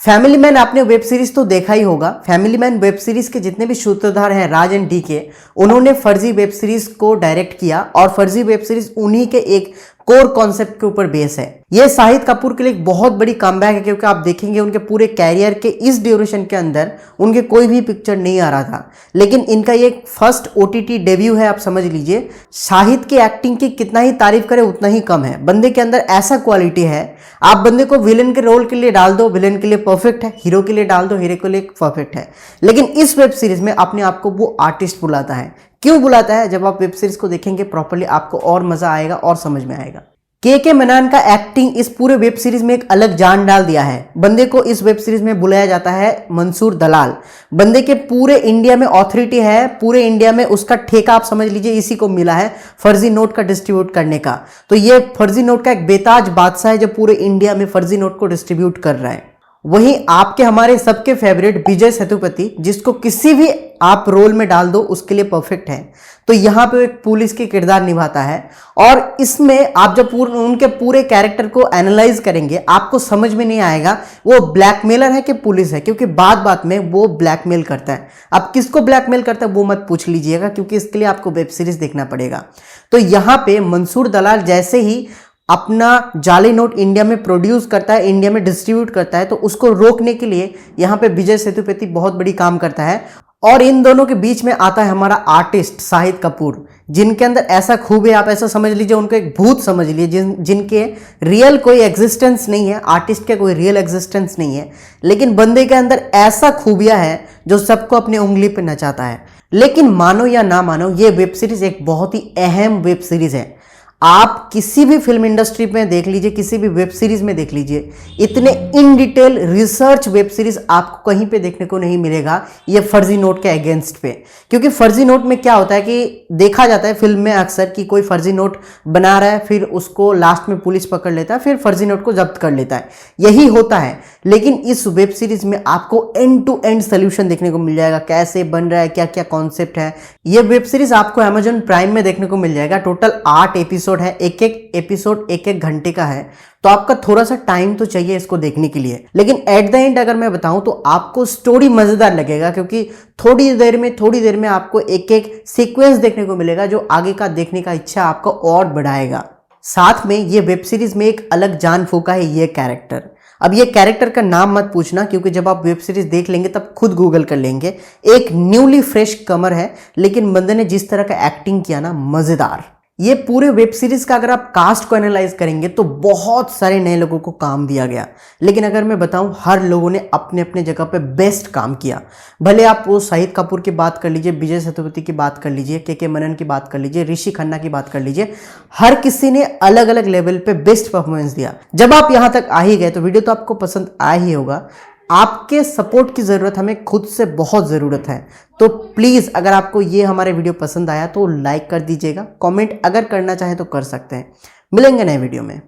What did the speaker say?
Family man आपने web series तो देखा ही होगा। फैमिली मैन वेब सीरीज के जितने भी सूत्रधार हैं राज एंड डीके, उन्होंने फर्जी वेब सीरीज को डायरेक्ट किया और फर्जी वेब सीरीज उन्हीं के एक कोर कॉन्सेप्ट के ऊपर बेस है। यह शाहिद कपूर के लिए एक बहुत बड़ी कमबैक है, क्योंकि आप देखेंगे उनके पूरे कैरियर के इस ड्यूरेशन के अंदर उनके कोई भी पिक्चर नहीं आ रहा था, लेकिन इनका ये फर्स्ट ओटीटी डेब्यू है। आप समझ लीजिए शाहिद की एक्टिंग की कितना ही तारीफ करें उतना ही कम है। बंदे के अंदर ऐसा क्वालिटी है, आप बंदे को विलेन के रोल के लिए डाल दो, विलेन के लिए परफेक्ट है, हीरो के लिए डाल दो, हीरो के लिए परफेक्ट है। लेकिन इस वेब सीरीज में अपने आप को वो आर्टिस्ट बुलाता है। क्यों बुलाता है? जब आप वेब सीरीज को देखेंगे प्रॉपर्ली आपको और मजा आएगा और समझ में आएगा। के मनान का एक्टिंग इस पूरे वेब सीरीज में एक अलग जान डाल दिया है। बंदे को इस वेब सीरीज में बुलाया जाता है मंसूर दलाल। बंदे के पूरे इंडिया में ऑथोरिटी है, पूरे इंडिया में उसका ठेका आप समझ लीजिए इसी को मिला है फर्जी नोट का डिस्ट्रीब्यूट करने का। तो ये फर्जी नोट का एक बेताज बादशाह है जो पूरे इंडिया में फर्जी नोट को डिस्ट्रीब्यूट कर रहा है। वहीं आपके हमारे सबके फेवरेट विजय सेतुपति, जिसको किसी भी आप रोल में डाल दो उसके लिए परफेक्ट है, तो यहाँ पे एक पुलिस के किरदार निभाता है। और इसमें आप जब उनके पूरे कैरेक्टर को एनालाइज करेंगे आपको समझ में नहीं आएगा वो ब्लैकमेलर है कि पुलिस है, क्योंकि बात बात में वो ब्लैकमेल करता है। अब किसको ब्लैकमेल करता है वो मत पूछ लीजिएगा, क्योंकि इसके लिए आपको वेब सीरीज देखना पड़ेगा। तो यहाँ पे मंसूर दलाल जैसे ही अपना जाली नोट इंडिया में प्रोड्यूस करता है, इंडिया में डिस्ट्रीब्यूट करता है, तो उसको रोकने के लिए यहाँ पे विजय सेतुपति बहुत बड़ी काम करता है। और इन दोनों के बीच में आता है हमारा आर्टिस्ट शाहिद कपूर, जिनके अंदर ऐसा खूब है, आप ऐसा समझ लीजिए उनको एक भूत समझ लीजिए, जिनके रियल कोई एग्जिस्टेंस नहीं है। आर्टिस्ट के कोई रियल एग्जिस्टेंस नहीं है, लेकिन बंदे के अंदर ऐसा खूबिया है जो सबको अपनी उंगली पे नचाता है। लेकिन मानो या ना मानो ये वेब सीरीज एक बहुत ही अहम वेब सीरीज है। आप किसी भी फिल्म इंडस्ट्री में देख लीजिए, किसी भी वेब सीरीज में देख लीजिए, इतने in detail research web series आपको कहीं पे देखने को नहीं मिलेगा ये फर्जी नोट के अगेंस्ट पे। क्योंकि फर्जी नोट में क्या होता है कि देखा जाता है फिल्म में अक्सर कि कोई फर्जी नोट बना रहा है, फिर उसको लास्ट में पुलिस पकड़ लेता है, फिर फर्जी नोट को जब्त कर लेता है, यही होता है। लेकिन इस वेब सीरीज में आपको एंड टू एंड सोल्यूशन देखने को मिल जाएगा, कैसे बन रहा है, क्या क्या कॉन्सेप्ट है। ये वेब सीरीज आपको अमेजॉन प्राइम में देखने को मिल जाएगा। टोटल 8 एपिसोड है, एक एक एपिसोड एक एक घंटे का है, तो आपका थोड़ा सा टाइम तो चाहिए इसको देखने के लिए। लेकिन एट द एंड अगर मैं बताऊं तो आपको स्टोरी मजेदार लगेगा, क्योंकि थोड़ी देर में आपको एक एक सीक्वेंस देखने को मिलेगा जो आगे का देखने का इच्छा आपको और बढ़ाएगा। साथ में ये वेब सीरीज में एक अलग जान फूका है ये कैरेक्टर। अब ये कैरेक्टर का नाम मत पूछना, क्योंकि जब आप वेब सीरीज देख लेंगे तब खुद गूगल कर लेंगे। एक न्यूली फ्रेश कमर है, लेकिन बंदे ने जिस तरह का एक्टिंग किया ना, मजेदार। ये पूरे वेब सीरीज का अगर आप कास्ट को एनालाइज करेंगे तो बहुत सारे नए लोगों को काम दिया गया, लेकिन अगर मैं बताऊं हर लोगों ने अपने अपने जगह पे बेस्ट काम किया। भले आप वो शाहिद कपूर की बात कर लीजिए, विजय सेतुपति की बात कर लीजिए, के मनन की बात कर लीजिए, ऋषि खन्ना की बात कर लीजिए, हर किसी ने अलग अलग लेवल पे बेस्ट परफॉर्मेंस दिया। जब आप यहां तक आ ही गए तो वीडियो तो आपको पसंद आया ही होगा। आपके सपोर्ट की ज़रूरत हमें खुद से बहुत ज़रूरत है, तो प्लीज़ अगर आपको ये हमारे वीडियो पसंद आया तो लाइक कर दीजिएगा। कमेंट अगर करना चाहें तो कर सकते हैं। मिलेंगे नए वीडियो में।